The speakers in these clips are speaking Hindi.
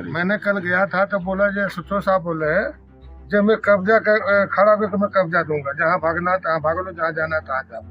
मैंने कल गया था तो बोला जो सुतो साहब बोले हैं जब मैं कब्जा कर खड़ा होकर तो मैं कब्जा दूंगा, जहाँ भागना तहाँ भाग लो, जहाँ जाना तहाँ जाओ।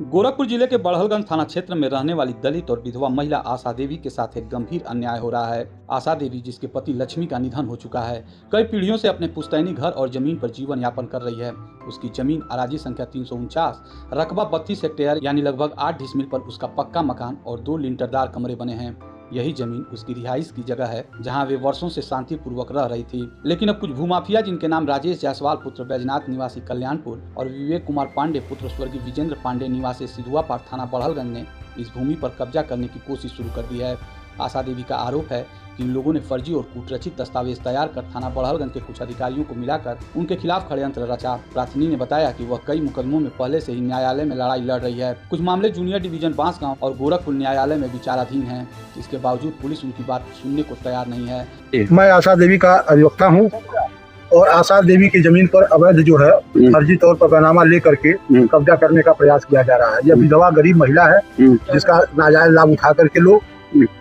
गोरखपुर जिले के बड़हलगंज थाना क्षेत्र में रहने वाली दलित और विधवा महिला आशा देवी के साथ एक गंभीर अन्याय हो रहा है। आशा देवी, जिसके पति लक्ष्मी का निधन हो चुका है, कई पीढ़ियों से अपने पुश्तैनी घर और जमीन पर जीवन यापन कर रही है। उसकी जमीन अराजी संख्या 349, रकबा 32 हेक्टेयर यानी लगभग 8 डिसमिल पर उसका पक्का मकान और 2 लिंटरदार कमरे बने हैं। यही जमीन उसकी रिहाइश की जगह है, जहां वे वर्षों से शांतिपूर्वक रह रही थी। लेकिन अब कुछ भूमाफिया, जिनके नाम राजेश जायसवाल पुत्र बैजनाथ निवासी कल्याणपुर और विवेक कुमार पांडे पुत्र स्वर्गीय विजेंद्र पांडे निवासी सिधुआपार थाना बड़हलगंज ने इस भूमि पर कब्जा करने की कोशिश शुरू कर दी है। आशा देवी का आरोप है कि इन लोगों ने फर्जी और कूटरचित दस्तावेज तैयार कर थाना बड़हलगंज के कुछ अधिकारियों को मिलाकर उनके खिलाफ षड्यंत्र रचा। प्रार्थनी ने बताया कि वह कई मुकदमों में पहले से ही न्यायालय में लड़ाई लड़ रही है। कुछ मामले जूनियर डिवीजन बांसगांव और गोरखपुर न्यायालय में विचाराधीन हैं। इसके बावजूद पुलिस उनकी बात सुनने को तैयार नहीं है। मैं आशा देवी का अधिवक्ता हूँ और आशा देवी की जमीन पर अवैध जो है फर्जी तौर पर बैनामा लेकर के कब्जा करने का प्रयास किया जा रहा है। यह विधवा गरीब महिला है जिसका नाजायज लाभ उठा करके लोग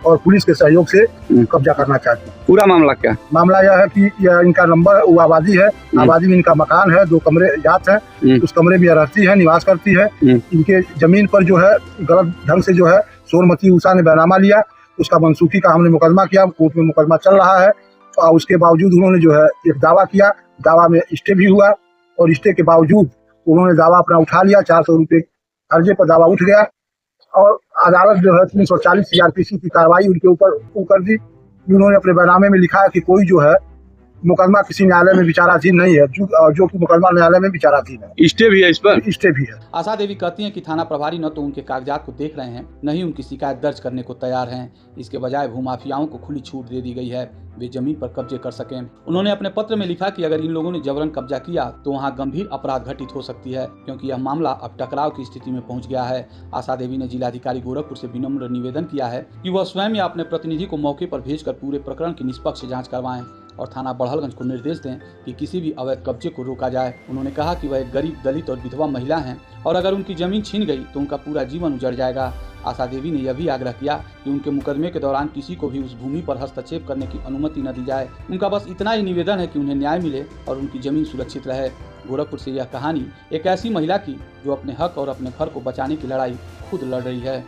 और पुलिस के सहयोग से कब्जा करना चाहते हैं। पूरा मामला क्या? मामला यह है कि यह इनका नंबर वो आबादी है, आबादी में इनका मकान है, 2 कमरे जात है, उस कमरे में रहती है, निवास करती है। इनके जमीन पर जो है गलत ढंग से जो है सोनमती उषा ने बैनामा लिया, उसका मनसूखी का हमने मुकदमा किया, कोर्ट में मुकदमा चल रहा है। और उसके बावजूद उन्होंने जो है एक दावा किया, दावा में स्टे भी हुआ और स्टे के बावजूद उन्होंने दावा अपना उठा लिया। 400 रुपये अर्जे पर दावा उठ गया और अदालत जो है 340 CRPC की कार्रवाई उनके ऊपर कर दी। उन्होंने अपने बैनामे में लिखा है कि कोई जो है मुकदमा किसी न्यायालय में विचाराधीन नहीं है, जो कि मुकदमा न्यायालय में विचाराधीन है। स्टे भी है, इस पर स्टे भी है। आशा देवी कहती हैं कि थाना प्रभारी न तो उनके कागजात को देख रहे हैं, न ही उनकी शिकायत दर्ज करने को तैयार हैं। इसके बजाय भूमाफियाओं को खुली छूट दे दी गई है, वे जमीन पर कब्जे कर सकें। उन्होंने अपने पत्र में लिखा कि अगर इन लोगों ने जबरन कब्जा किया तो वहां गंभीर अपराध घटित हो सकती है, क्योंकि यह मामला अब टकराव की स्थिति में पहुंच गया है। आशा देवी ने जिलाधिकारी गोरखपुर से विनम्र निवेदन किया है कि वह स्वयं या अपने प्रतिनिधि को मौके पर भेजकर पूरे प्रकरण की निष्पक्ष जाँच करवाएं और थाना बड़हलगंज को निर्देश दें कि किसी भी अवैध कब्जे को रोका जाए। उन्होंने कहा कि वह एक गरीब, दलित और विधवा महिला हैं और अगर उनकी जमीन छीन गई तो उनका पूरा जीवन उजड़ जाएगा। आशा देवी ने यह भी आग्रह किया कि उनके मुकदमे के दौरान किसी को भी उस भूमि पर हस्तक्षेप करने की अनुमति न दी जाए। उनका बस इतना ही निवेदन है कि उन्हें न्याय मिले और उनकी जमीन सुरक्षित रहे। गोरखपुर से यह कहानी एक ऐसी महिला की जो अपने हक और अपने घर को बचाने की लड़ाई खुद लड़ रही है।